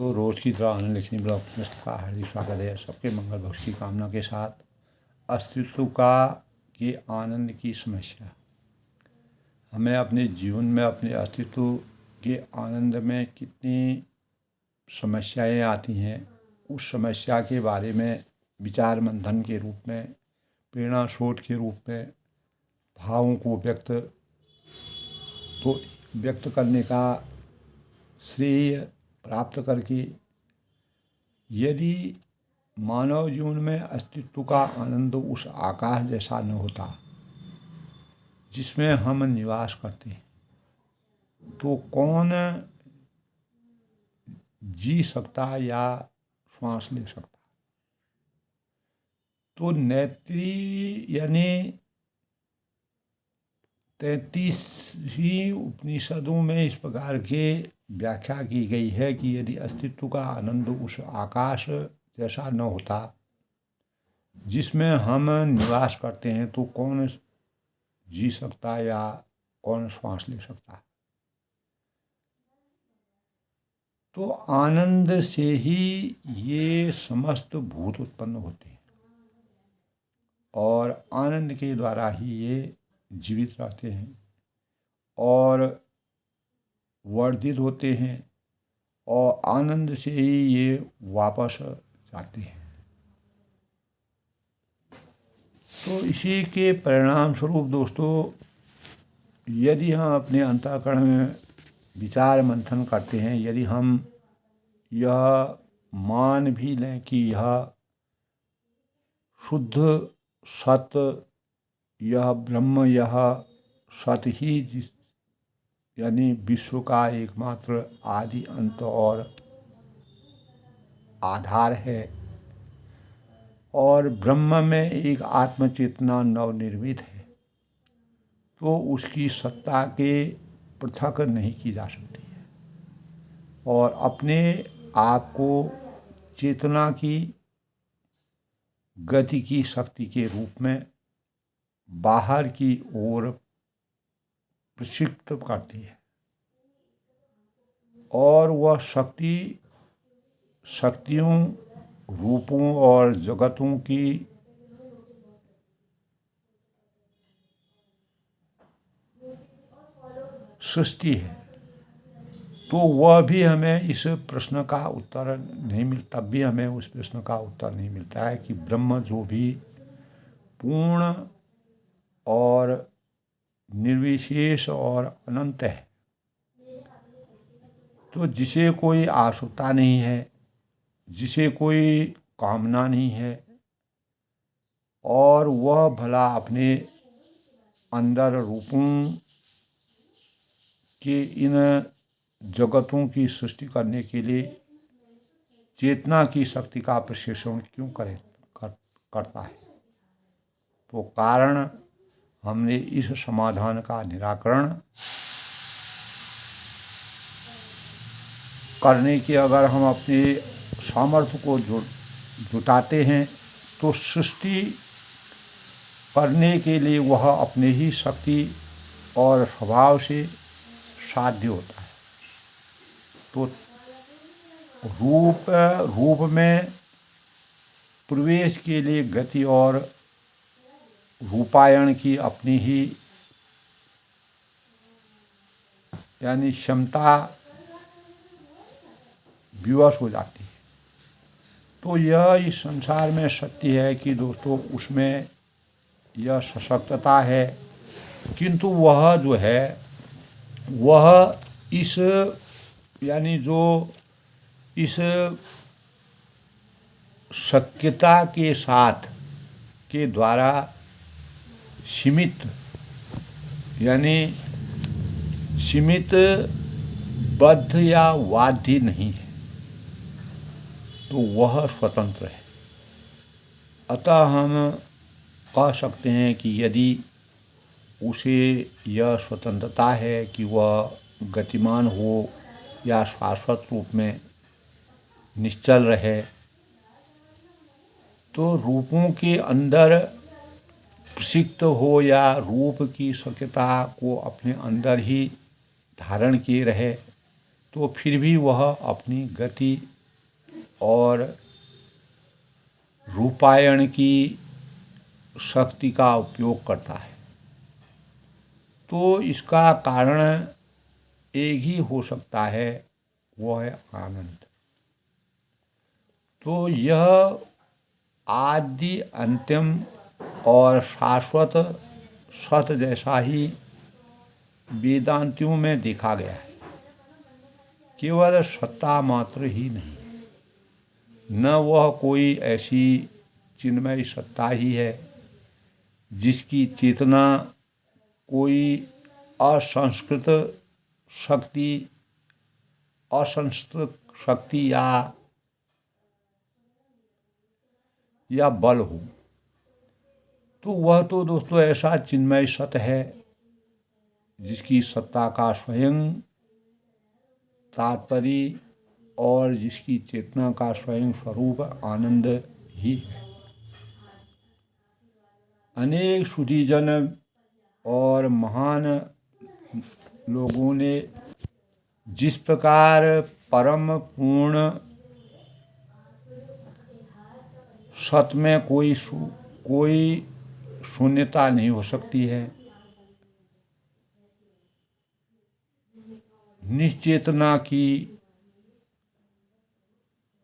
तो रोज़ की तरह आनंद लिखनी ब्लॉग में सबका हार्दिक स्वागत है। सबके मंगल भविष्य की कामना के साथ अस्तित्व का ये आनंद की समस्या, हमें अपने जीवन में अपने अस्तित्व के आनंद में कितनी समस्याएं आती हैं, उस समस्या के बारे में विचार मंथन के रूप में, प्रेरणा स्रोत के रूप में भावों को व्यक्त करने का श्रेय प्राप्त करके, यदि मानव जीवन में अस्तित्व का आनंद उस आकाश जैसा न होता जिसमें हम निवास करते हैं, तो कौन जी सकता या श्वास ले सकता। तो नेत्री यानी 33वीं उपनिषदों में इस प्रकार के व्याख्या की गई है कि यदि अस्तित्व का आनंद उस आकाश जैसा न होता जिसमें हम निवास करते हैं, तो कौन जी सकता या कौन श्वास ले सकता। तो आनंद से ही ये समस्त भूत उत्पन्न होते हैं और आनंद के द्वारा ही ये जीवित रहते हैं और वर्धित होते हैं और आनंद से ही ये वापस जाते हैं। तो इसी के परिणाम स्वरूप दोस्तों, यदि हम अपने अंतःकरण में विचार मंथन करते हैं, यदि हम यह मान भी लें कि यह शुद्ध सत्य, यह ब्रह्म, यह सत्य ही यानी विश्व का एकमात्र आदि अंत और आधार है और ब्रह्म में एक आत्मचेतना नवनिर्मित है, तो उसकी सत्ता के पृथक नहीं की जा सकती है और अपने आप को चेतना की गति की शक्ति के रूप में बाहर की ओर प्रक्षिप्त करती है और वह शक्तियों, रूपों और जगतों की सृष्टि है। तो वह भी हमें इस प्रश्न का उत्तर नहीं मिलता, तब भी हमें उस प्रश्न का उत्तर नहीं मिलता है कि ब्रह्म जो भी पूर्ण और निर्विशेष और अनंत है, तो जिसे कोई आसुता नहीं है, जिसे कोई कामना नहीं है और वह भला अपने अंदर रूपों के इन जगतों की सृष्टि करने के लिए चेतना की शक्ति का प्रशिक्षण क्यों करता है। तो कारण हमने इस समाधान का निराकरण करने के अगर हम अपने सामर्थ्य को जुटाते हैं, तो सृष्टि करने के लिए वह अपने ही शक्ति और स्वभाव से साध्य होता है। तो रूप में प्रवेश के लिए गति और रूपायन की अपनी ही यानी क्षमता विवश हो जाती है। तो यह इस संसार में सत्य है कि दोस्तों, उसमें यह सशक्तता है, किंतु वह जो है वह इस यानी जो इस शक्यता के साथ के द्वारा सीमित यानी सीमित बद्ध या बाध्य नहीं है, तो वह स्वतंत्र है। अतः हम कह सकते हैं कि यदि उसे यह स्वतंत्रता है कि वह गतिमान हो या शाश्वत रूप में निश्चल रहे, तो रूपों के अंदर प्रसिद्ध हो या रूप की शक्यता को अपने अंदर ही धारण किए रहे, तो फिर भी वह अपनी गति और रूपायण की शक्ति का उपयोग करता है। तो इसका कारण एक ही हो सकता है, वह है आनंद। तो यह आदि अंतिम और शाश्वत सत्य जैसा ही वेदांतियों में देखा गया है। केवल सत्ता मात्र ही नहीं, न वह कोई ऐसी चिन्मय सत्ता ही है जिसकी चेतना कोई असंस्कृत शक्ति या बल हो। तो वह तो दोस्तों ऐसा चिन्मय सत्य है जिसकी सत्ता का स्वयं तात्पर्य और जिसकी चेतना का स्वयं स्वरूप आनंद ही है। अनेक सुधीजन और महान लोगों ने जिस प्रकार परम पूर्ण सत्य में कोई शून्यता नहीं हो सकती है, निश्चेतना की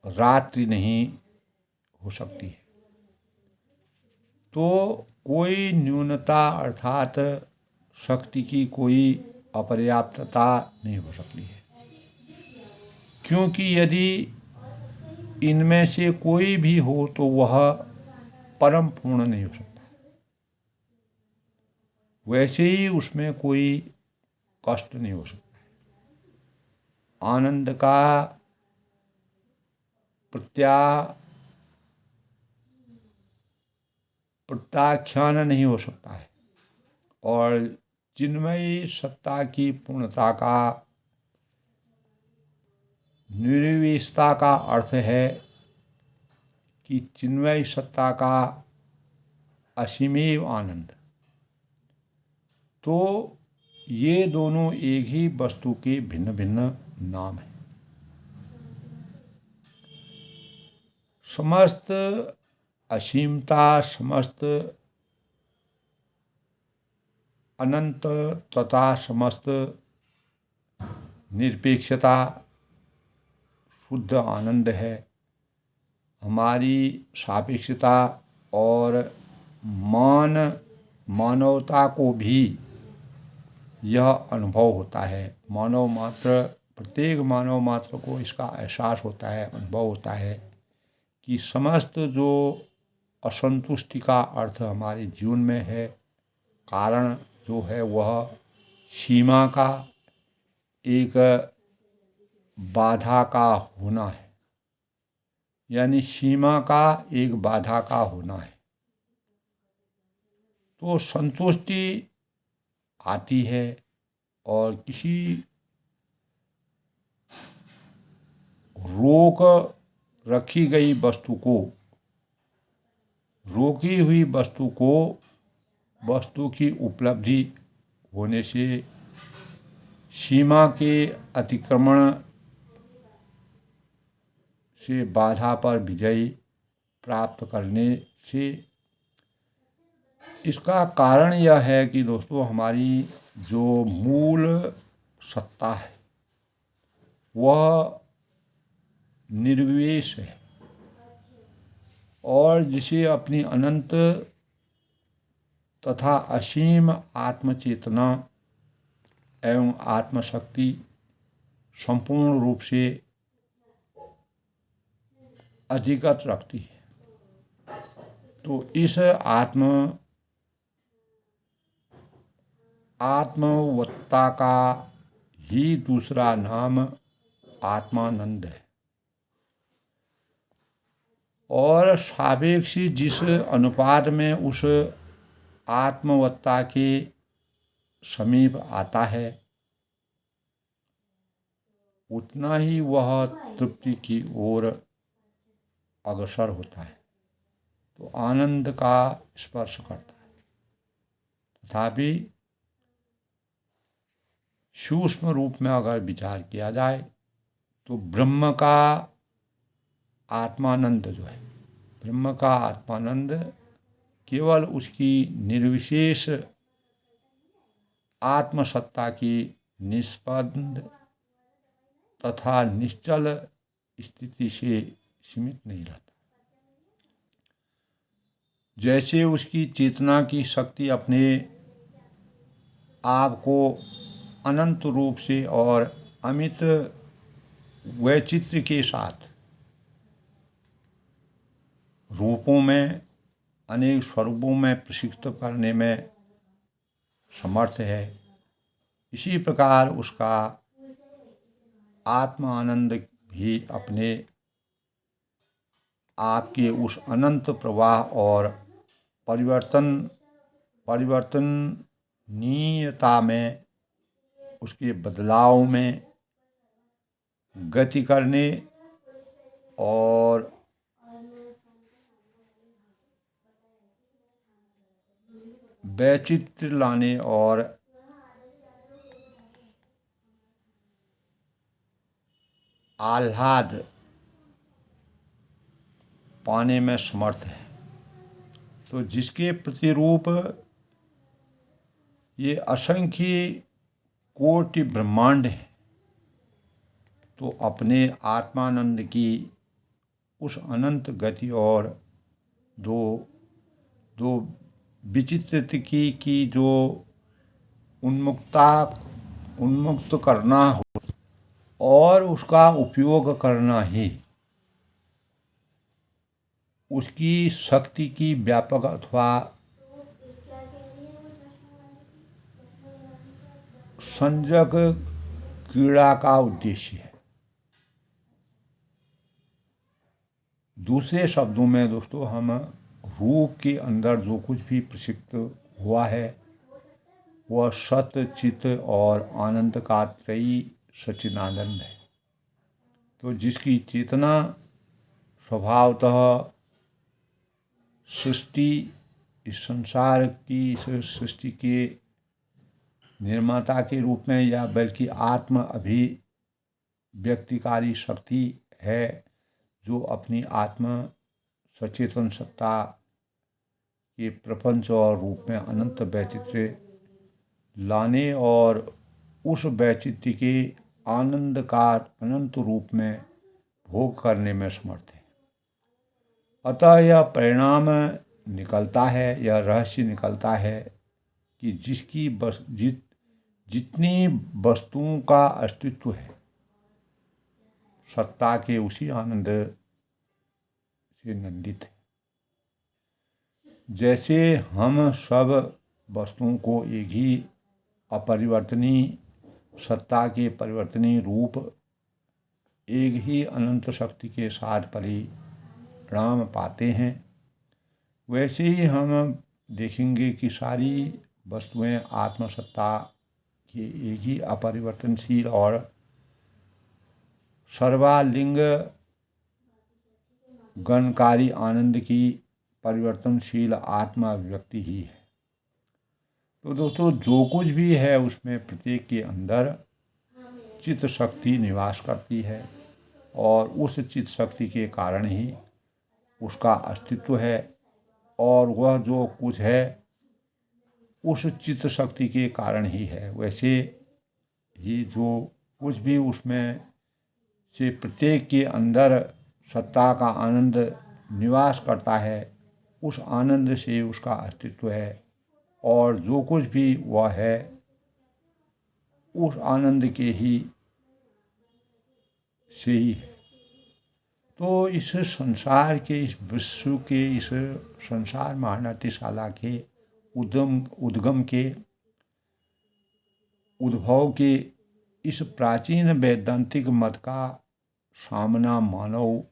रात्रि नहीं हो सकती है, तो कोई न्यूनता अर्थात शक्ति की कोई अपर्याप्तता नहीं हो सकती है। क्योंकि यदि इनमें से कोई भी हो तो वह परम पूर्ण नहीं हो सकता। वैसे ही उसमें कोई कष्ट नहीं हो सकता। आनंद का प्रत्याख्यान नहीं हो सकता है, और चिन्मयी सत्ता की पूर्णता का निर्विशेषता का अर्थ है कि चिन्मयी सत्ता का असीमेव आनंद। तो ये दोनों एक ही वस्तु के भिन्न भिन्न नाम हैं। समस्त असीमता, समस्त अनंत तथा समस्त निरपेक्षता शुद्ध आनंद है। हमारी सापेक्षता और मानवता को भी यह अनुभव होता है। प्रत्येक मानव मात्र को इसका एहसास होता है, अनुभव होता है कि समस्त जो असंतुष्टि का अर्थ हमारे जीवन में है, कारण जो है वह सीमा का एक बाधा का होना है, यानी सीमा का एक बाधा का होना है। तो संतुष्टि आती है और किसी रोक रखी गई वस्तु को, रोकी हुई वस्तु की उपलब्धि होने से, सीमा के अतिक्रमण से बाधा पर विजय प्राप्त करने से। इसका कारण यह है कि दोस्तों हमारी जो मूल सत्ता है वह निर्विशेष है, और जिसे अपनी अनंत तथा असीम आत्मचेतना एवं आत्मशक्ति संपूर्ण रूप से अधिगत रखती है। तो इस आत्मवत्ता का ही दूसरा नाम आत्मानंद है। और सापेक्षी जिस अनुपात में उस आत्मवत्ता के समीप आता है, उतना ही वह तृप्ति की ओर अग्रसर होता है, तो आनंद का स्पर्श करता है। तथापि सूक्ष्म रूप में अगर विचार किया जाए तो ब्रह्म का आत्मानंद जो है, ब्रह्म का आत्मानंद केवल उसकी निर्विशेष आत्मसत्ता की निष्पन्द तथा निश्चल स्थिति से सीमित नहीं रहता। जैसे उसकी चेतना की शक्ति अपने आप को अनंत रूप से और अमित वैचित्र्य के साथ रूपों में, अनेक स्वरूपों में प्रशिक्षित करने में समर्थ है, इसी प्रकार उसका आत्म आनंद भी अपने आपके उस अनंत प्रवाह और परिवर्तनीयता में, उसके बदलाव में गति करने और वैचित्र्य लाने और आह्लाद पाने में समर्थ है। तो जिसके प्रतिरूप ये असंख्य कोटि ब्रह्मांड है, तो अपने आत्मानंद की उस अनंत गति और दो विचित्रता की जो उन्मुक्त करना हो और उसका उपयोग करना ही उसकी शक्ति की व्यापक अथवा संजक क्रीड़ा का उद्देश्य है। दूसरे शब्दों में दोस्तों, हम रूप के अंदर जो कुछ भी प्रसिद्ध हुआ है वह सत्य, चित्त और आनंद का त्रयी सच्चिदानंद है। तो जिसकी चेतना स्वभावतः सृष्टि, इस संसार की सृष्टि के निर्माता के रूप में या बल्कि आत्म अभिव्यक्तिकारी शक्ति है, जो अपनी आत्म सचेतन सत्ता के प्रपंच और रूप में अनंत वैचित्र्य लाने और उस वैचित्र्य के आनंद का अनंत रूप में भोग करने में समर्थ है। अतः यह परिणाम निकलता है, यह रहस्य निकलता है कि जितनी वस्तुओं का अस्तित्व है, सत्ता के उसी आनंद से नंदित है। जैसे हम सब वस्तुओं को एक ही अपरिवर्तनीय सत्ता के परिवर्तनीय रूप, एक ही अनंत शक्ति के साथ परिणाम पाते हैं, वैसे ही हम देखेंगे कि सारी वस्तुएं आत्मसत्ता के एक ही अपरिवर्तनशील और सर्वालिंग गणकारी आनंद की परिवर्तनशील आत्मा अभिव्यक्ति ही है। तो दोस्तों, जो कुछ भी है उसमें प्रत्येक के अंदर चित्त शक्ति निवास करती है और उस चित्त शक्ति के कारण ही उसका अस्तित्व है, और वह जो कुछ है उस चित्त शक्ति के कारण ही है। वैसे ही जो कुछ भी उसमें से प्रत्येक के अंदर सत्ता का आनंद निवास करता है, उस आनंद से उसका अस्तित्व है, और जो कुछ भी वह है उस आनंद के ही से ही है। तो इस संसार के, इस विश्व के, इस संसार महानाट्यशाला के उद्गम के, उद्भव के इस प्राचीन वैदांतिक मत का सामना मानव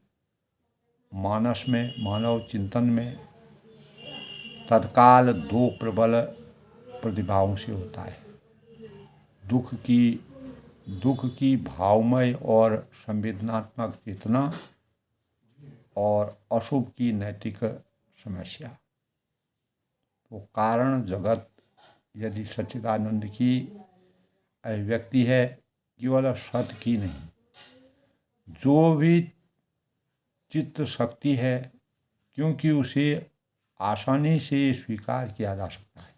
मानस में, मानव चिंतन में तत्काल दो प्रबल प्रतिभावों से होता है। दुख की भावमय और संवेदनात्मक चेतना और अशुभ की नैतिक समस्या। तो कारण जगत यदि सच्चिदानंद की अभिव्यक्ति है, केवल सत्य की नहीं, जो भी चित्त शक्ति है, क्योंकि उसे आसानी से स्वीकार किया जा सकता है,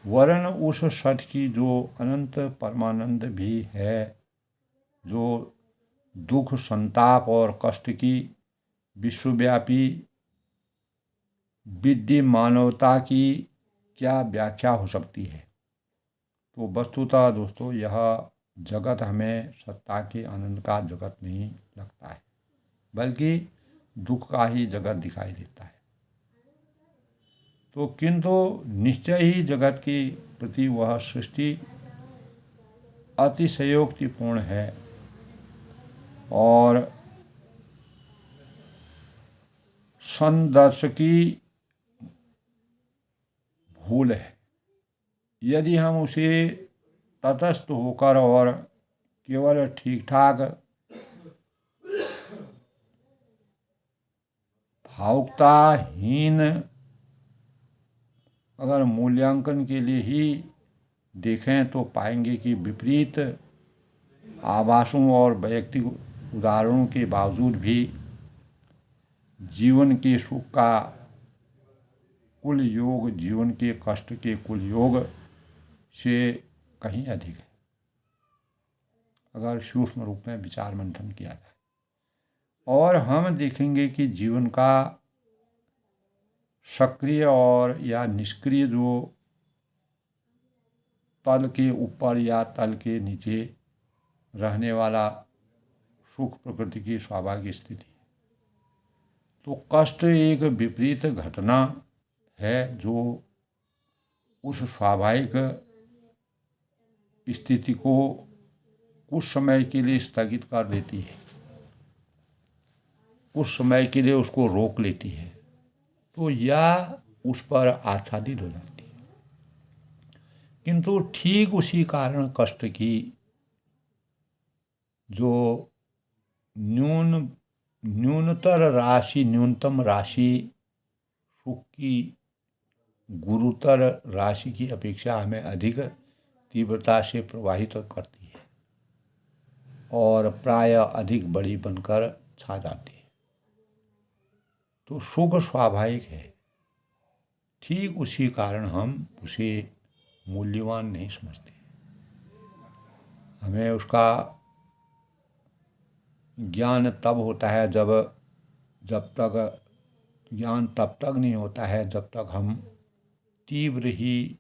वरन उस सत्य की जो अनंत परमानंद भी है, जो दुख, संताप और कष्ट की विश्वव्यापी विद्यमानता की क्या व्याख्या हो सकती है। तो वस्तुतः दोस्तों, यह जगत हमें सत्ता के आनंद का जगत नहीं लगता है, बल्कि दुख का ही जगत दिखाई देता है। तो किंतु निश्चय ही जगत के प्रति वह सृष्टि अतिशयोक्तिपूर्ण है और संदर्शकी भूल है। यदि हम उसे तटस्थ होकर और केवल ठीक ठाक भावुकताहीन अगर मूल्यांकन के लिए ही देखें तो पाएंगे कि विपरीत आभासों और वैयक्तिक उदाहरणों के बावजूद भी जीवन के सुख का कुल योग जीवन के कष्ट के कुल योग से कहीं अधिक है, अगर सूक्ष्म रूप में विचार मंथन किया जाए। और हम देखेंगे कि जीवन का सक्रिय और या निष्क्रिय जो तल के ऊपर या तल के नीचे रहने वाला सुख प्रकृति की स्वाभाविक स्थिति है। तो कष्ट एक विपरीत घटना है जो उस स्वाभाविक स्थिति को कुछ समय के लिए स्थगित कर देती है, कुछ समय के लिए उसको रोक लेती है, तो यह उस पर आच्छादित हो जाती है। किंतु ठीक उसी कारण कष्ट की जो न्यूनतम राशि सुख की गुरुतर राशि की अपेक्षा हमें अधिक तीव्रता से प्रवाहित करती है और प्राय अधिक बड़ी बनकर छा जाती है। तो सुख स्वाभाविक है, ठीक उसी कारण हम उसे मूल्यवान नहीं समझते। हमें उसका ज्ञान तब होता है जब तक ज्ञान तब तक नहीं होता है जब तक हम तीव्र ही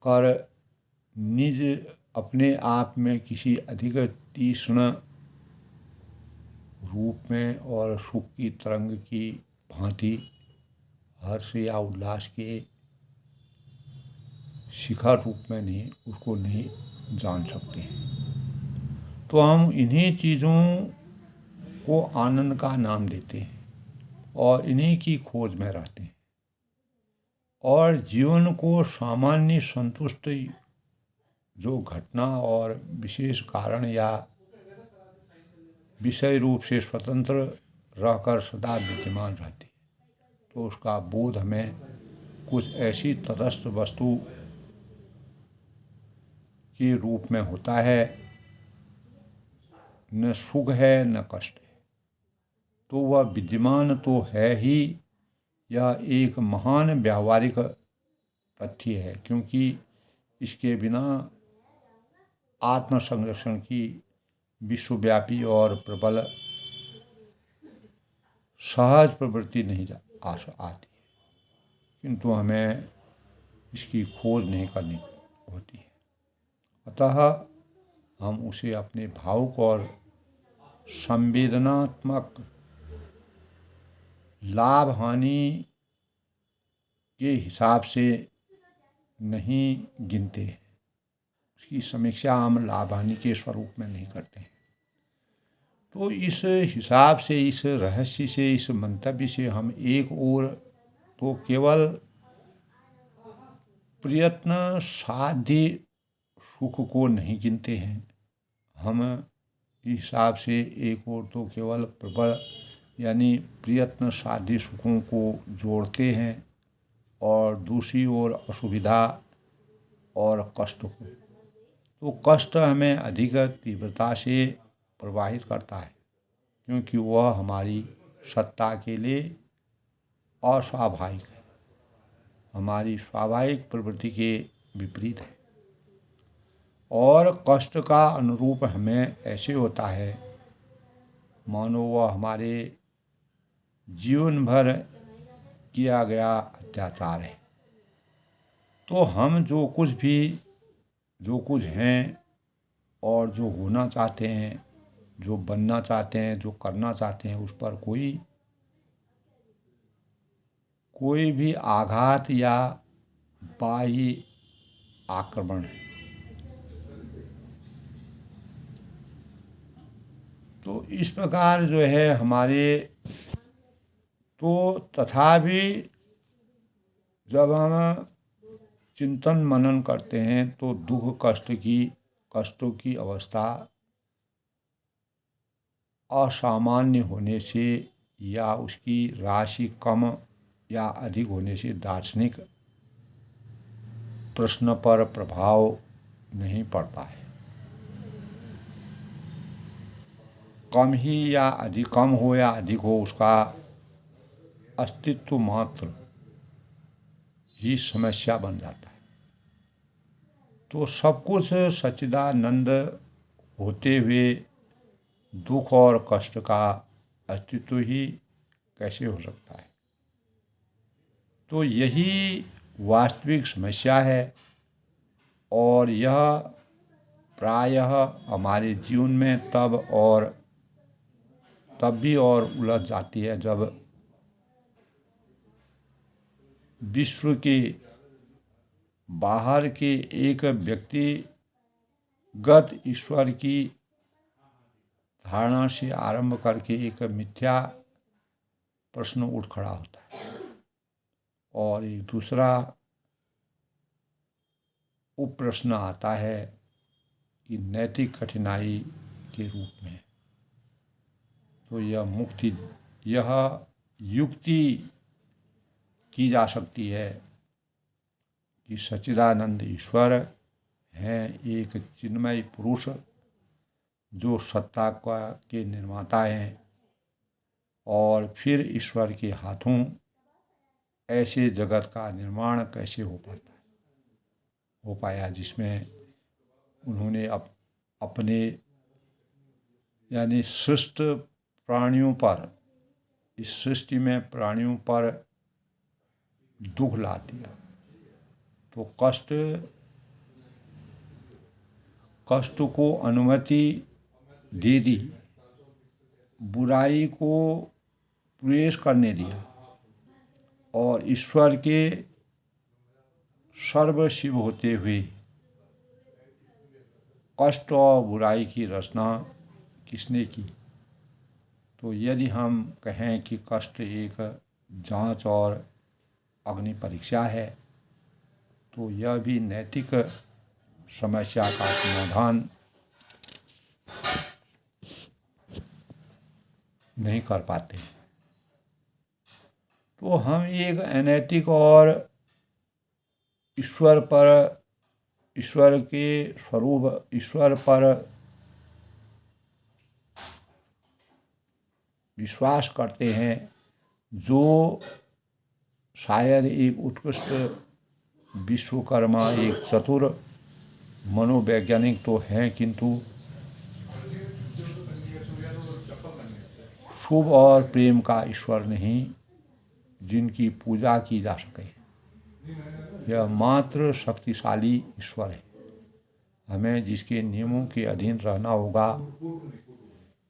कर निज अपने आप में किसी अधिक तीक्ष्ण रूप में और सुख की तरंग की भांति हर्ष या उल्लास के शिखर रूप में नहीं जान सकते हैं। तो हम इन्हीं चीज़ों को आनंद का नाम देते हैं और इन्हीं की खोज में रहते हैं और जीवन को सामान्य संतुष्ट जो घटना और विशेष कारण या विषय रूप से स्वतंत्र रहकर सदा विद्यमान रहती है। तो उसका बोध हमें कुछ ऐसी तटस्थ वस्तु के रूप में होता है, न सुख है न कष्ट है, तो वह विद्यमान तो है ही। यह एक महान व्यावहारिक तथ्य है, क्योंकि इसके बिना आत्मसंरक्षण की विश्वव्यापी और प्रबल सहज प्रवृत्ति नहीं आती है, किंतु हमें इसकी खोज नहीं करनी होती है। अतः हम उसे अपने भावुक और संवेदनात्मक लाभ हानि के हिसाब से नहीं गिनते हैं, उसकी समीक्षा हम लाभ हानि के स्वरूप में नहीं करते हैं। तो इस हिसाब से, इस रहस्य से, इस मंतव्य से हम एक ओर तो केवल प्रयत्न साध्य सुख को नहीं गिनते हैं, हम इस हिसाब से एक ओर तो केवल प्रबल यानी प्रयत्न साध्य सुखों को जोड़ते हैं और दूसरी ओर असुविधा और कष्ट को। तो कष्ट हमें अधिक तीव्रता से प्रभावित करता है, क्योंकि वह हमारी सत्ता के लिए अस्वाभाविक है, हमारी स्वाभाविक प्रवृत्ति के विपरीत है। और कष्ट का अनुरूप हमें ऐसे होता है मानो वह हमारे जीवन भर किया गया अत्याचार है। तो हम जो कुछ हैं और जो होना चाहते हैं, जो बनना चाहते हैं, जो करना चाहते हैं, उस पर कोई भी आघात या बाह्य आक्रमण है तो इस प्रकार जो है हमारे तो तथापि जब हम चिंतन मनन करते हैं तो दुख कष्टों की अवस्था असामान्य होने से या उसकी राशि कम या अधिक होने से दार्शनिक प्रश्न पर प्रभाव नहीं पड़ता है। कम हो या अधिक हो, उसका अस्तित्व मात्र ही समस्या बन जाता है। तो सब कुछ सच्चिदानंद होते हुए दुख और कष्ट का अस्तित्व ही कैसे हो सकता है? तो यही वास्तविक समस्या है और यह प्रायः हमारे जीवन में तब भी और उलझ जाती है जब विश्व के बाहर के एक व्यक्तिगत ईश्वर की धारणा से आरंभ करके एक मिथ्या प्रश्न उठ खड़ा होता है और एक दूसरा उप प्रश्न आता है कि नैतिक कठिनाई के रूप में। तो यह युक्ति की जा सकती है कि सच्चिदानंद ईश्वर हैं, एक चिन्मय पुरुष जो सत्ता के निर्माता हैं, और फिर ईश्वर के हाथों ऐसे जगत का निर्माण कैसे हो पाया जिसमें उन्होंने अपने यानी सृष्ट प्राणियों पर, इस सृष्टि में प्राणियों पर दुख ला दिया। तो कष्ट को अनुमति दे दी, बुराई को प्रवेश करने दिया और ईश्वर के सर्वशिव होते हुए कष्ट और बुराई की रचना किसने की? तो यदि हम कहें कि कष्ट एक जांच और अग्नि परीक्षा है, तो यह भी नैतिक समस्या का समाधान नहीं कर पाते। तो हम एक अनैतिक और ईश्वर के स्वरूप, ईश्वर पर विश्वास करते हैं जो शायद एक उत्कृष्ट विश्वकर्मा, एक चतुर मनोवैज्ञानिक तो हैं, किंतु शुभ और प्रेम का ईश्वर नहीं जिनकी पूजा की जा सके। यह मात्र शक्तिशाली ईश्वर है। हमें जिसके नियमों के अधीन रहना होगा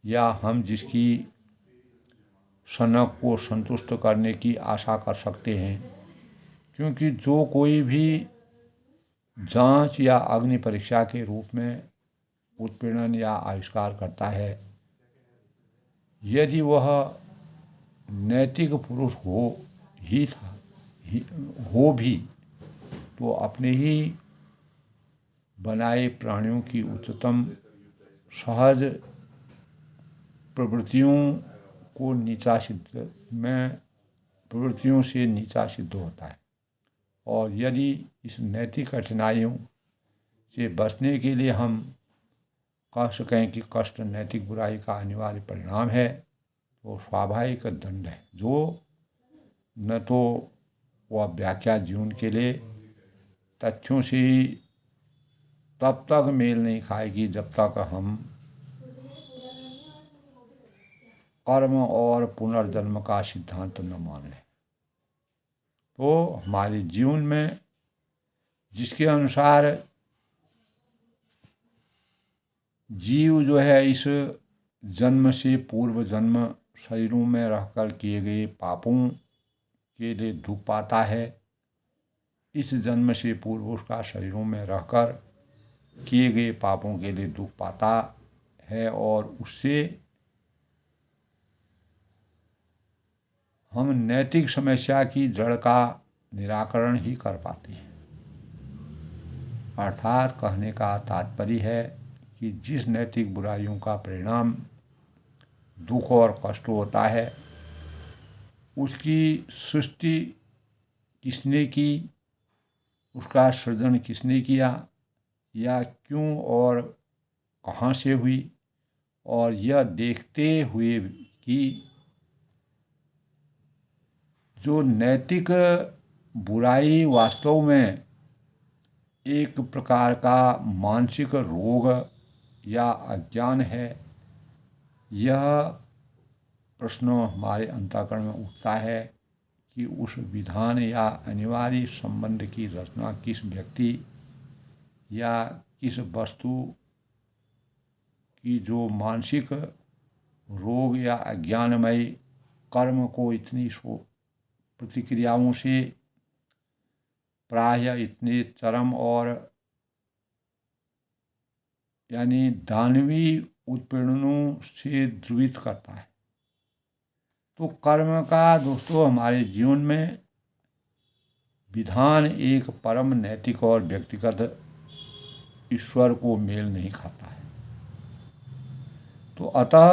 या हम जिसकी सनक को संतुष्ट करने की आशा कर सकते हैं, क्योंकि जो कोई भी जांच या अग्नि परीक्षा के रूप में उत्पीड़न या आविष्कार करता है, यदि वह नैतिक पुरुष हो भी तो अपने ही बनाए प्राणियों की उच्चतम सहज प्रवृत्तियों से नीचा सिद्ध होता है। और यदि इस नैतिक कठिनाइयों से बचने के लिए हम कह सकें कि कष्ट नैतिक बुराई का अनिवार्य परिणाम है, तो स्वाभाविक दंड है, जो न तो वह व्याख्या जीवन के लिए तथ्यों से तब तक मेल नहीं खाएगी जब तक हम कर्म और पुनर्जन्म का सिद्धांत न मान लें। तो हमारे जीवन में जिसके अनुसार जीव जो है इस जन्म से पूर्व जन्म शरीरों में रहकर किए गए पापों के लिए दुख पाता है, इस जन्म से पूर्व उसका शरीरों में रहकर किए गए पापों के लिए दुख पाता है, और उससे हम नैतिक समस्या की जड़ का निराकरण ही कर पाते हैं। अर्थात कहने का तात्पर्य है कि जिस नैतिक बुराइयों का परिणाम दुख और कष्ट होता है, उसकी सृष्टि किसने की, उसका सृजन किसने किया, या क्यों और कहाँ से हुई, और यह देखते हुए कि जो नैतिक बुराई वास्तव में एक प्रकार का मानसिक रोग या अज्ञान है, यह प्रश्न हमारे अंतःकरण में उठता है कि उस विधान या अनिवार्य संबंध की रचना किस व्यक्ति या किस वस्तु की जो मानसिक रोग या अज्ञानमय कर्म को इतनी प्रतिक्रियाओं से प्रायः इतने चरम और यानी दानवी उत्पीड़नों से ध्रुवित करता है। तो कर्म का दोस्तों हमारे जीवन में विधान एक परम नैतिक और व्यक्तिगत ईश्वर को मेल नहीं खाता है। तो अतः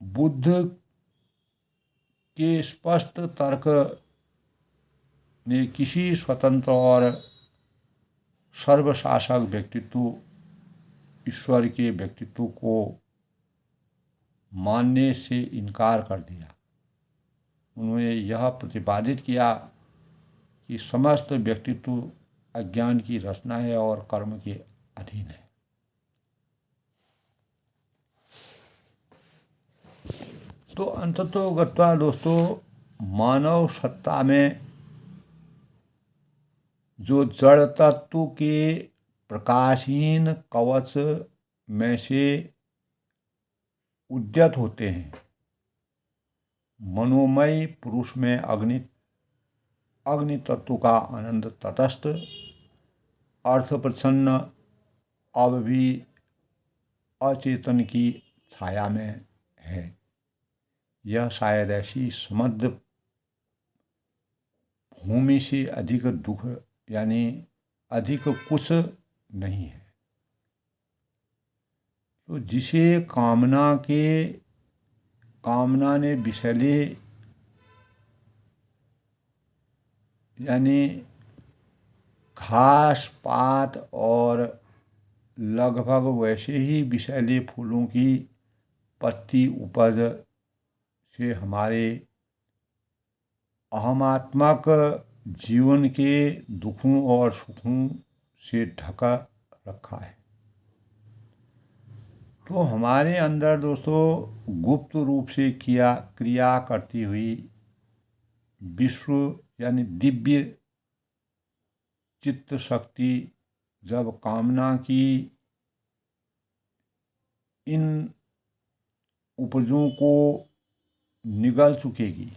बुद्ध के स्पष्ट तर्क ने किसी स्वतंत्र और सर्वशासक व्यक्तित्व ईश्वर के व्यक्तित्व को मानने से इनकार कर दिया। उन्होंने यह प्रतिपादित किया कि समस्त व्यक्तित्व अज्ञान की रचना है और कर्म के अधीन है। तो अंततोगत्वा दोस्तों मानव सत्ता में जो जड़ तत्व के प्रकाशहीन कवच में से उद्यत होते हैं, मनोमय पुरुष में अग्नि तत्व का आनंद तटस्थ अर्थ प्रसन्न अब भी अचेतन की छाया में है। यह शायद ऐसी समृद्ध भूमि से अधिक दुख यानी अधिक कुछ नहीं है। तो जिसे कामना ने विषैले यानी घास पात और लगभग वैसे ही विषैले फूलों की पत्ती उपज से हमारे अहमात्मक जीवन के दुखों और सुखों से ढका रखा है। तो हमारे अंदर दोस्तों गुप्त रूप से क्रिया करती हुई विश्व यानी दिव्य चित्त शक्ति जब कामना की इन उपजों को निगल चुकेगी,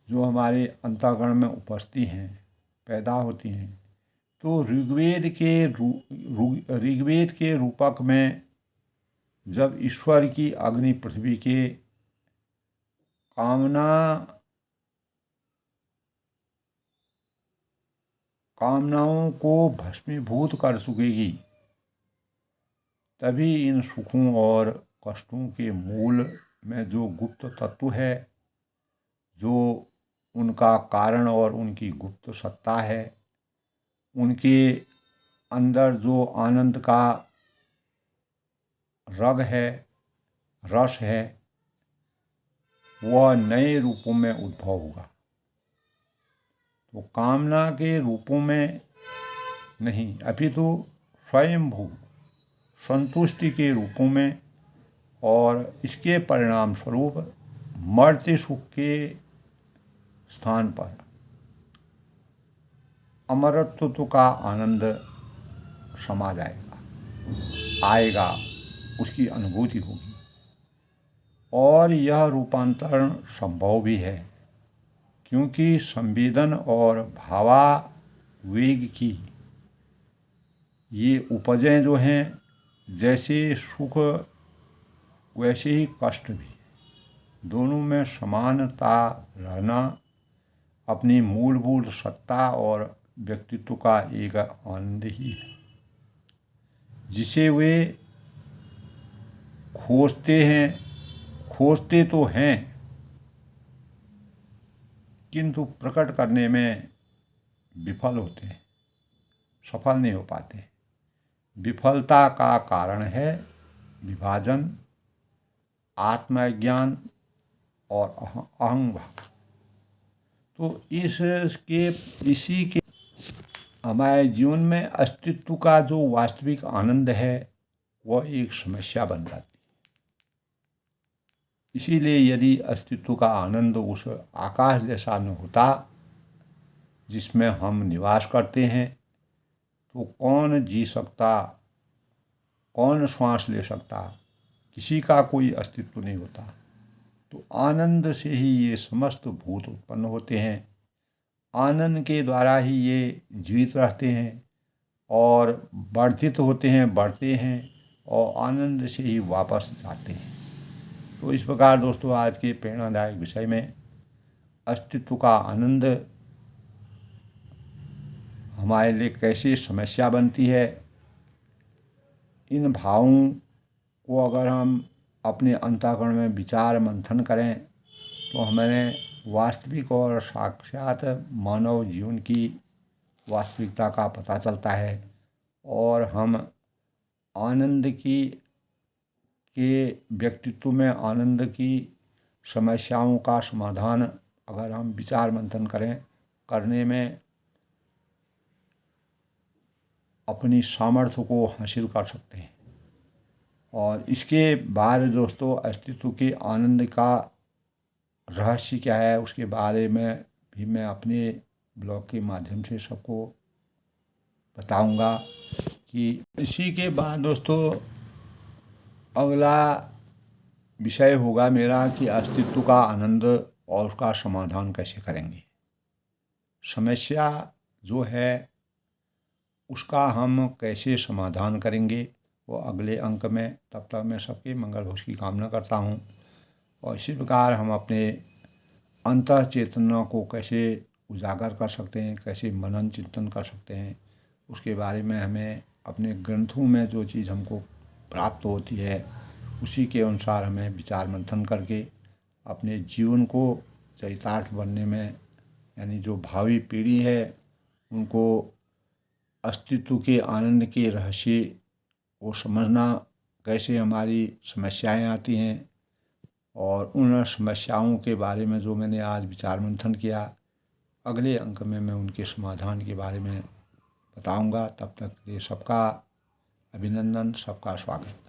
जो हमारे अंतःकरण में उपस्थित हैं, पैदा होती हैं, तो ऋग्वेद के रूपक में जब ईश्वर की अग्नि पृथ्वी के कामनाओं को भस्मीभूत कर चुकेगी, तभी इन सुखों और कष्टों के मूल में जो गुप्त तत्व है, जो उनका कारण और उनकी गुप्त सत्ता है, उनके अंदर जो आनंद का रग है, रस है, वह नए रूपों में उद्भव होगा। तो कामना के रूपों में नहीं, अपितु स्वयंभू संतुष्टि के रूपों में और इसके परिणाम स्वरूप मर्त्य सुख के स्थान पर अमरत्व का आनंद समा जाएगा, आएगा, उसकी अनुभूति होगी। और यह रूपांतरण संभव भी है, क्योंकि संवेदन और भावावेग की ये उपजें जो हैं, जैसे सुख वैसे ही कष्ट भी, दोनों में समानता रहना अपनी मूलभूत सत्ता और व्यक्तित्व का एक आनंद ही है, जिसे वे खोजते तो हैं, किंतु प्रकट करने में विफल होते हैं, सफल नहीं हो पाते। विफलता का कारण है विभाजन, आत्मज्ञान और अहंभाव। तो इसी के हमारे जीवन में अस्तित्व का जो वास्तविक आनंद है, वह एक समस्या बन जाती है। इसीलिए यदि अस्तित्व का आनंद उस आकाश जैसा न होता जिसमें हम निवास करते हैं, तो कौन जी सकता, कौन श्वास ले सकता, किसी का कोई अस्तित्व नहीं होता। तो आनंद से ही ये समस्त भूत उत्पन्न होते हैं, आनंद के द्वारा ही ये जीवित रहते हैं और वर्धित होते हैं, बढ़ते हैं और आनंद से ही वापस जाते हैं। तो इस प्रकार दोस्तों, आज के प्रेरणादायक विषय में अस्तित्व का आनंद हमारे लिए कैसे समस्या बनती है, इन भावों को अगर हम अपने अंतःकरण में विचार मंथन करें तो हमें वास्तविक और साक्षात मानव जीवन की वास्तविकता का पता चलता है और हम आनंद के व्यक्तित्व में आनंद की समस्याओं का समाधान अगर हम विचार मंथन करने में अपनी सामर्थ्य को हासिल कर सकते हैं। और इसके बाद दोस्तों, अस्तित्व के आनंद का रहस्य क्या है, उसके बारे में भी मैं अपने ब्लॉग के माध्यम से सबको बताऊंगा। कि इसी के बाद दोस्तों अगला विषय होगा मेरा कि अस्तित्व का आनंद और उसका समाधान कैसे करेंगे। समस्या जो है उसका हम कैसे समाधान करेंगे, वो अगले अंक में। तब तक मैं सबके मंगल भोज की कामना करता हूँ। और इसी प्रकार हम अपने अंतः चेतना को कैसे उजागर कर सकते हैं, कैसे मनन चिंतन कर सकते हैं, उसके बारे में हमें अपने ग्रंथों में जो चीज़ हमको प्राप्त होती है उसी के अनुसार हमें विचार मंथन करके अपने जीवन को चरितार्थ बनने में, यानी जो भावी पीढ़ी है उनको अस्तित्व के आनंद के रहस्य को समझना, कैसे हमारी समस्याएं आती हैं और उन समस्याओं के बारे में जो मैंने आज विचार मंथन किया, अगले अंक में मैं उनके समाधान के बारे में बताऊंगा। तब तक ये सबका अभिनंदन, सबका स्वागत।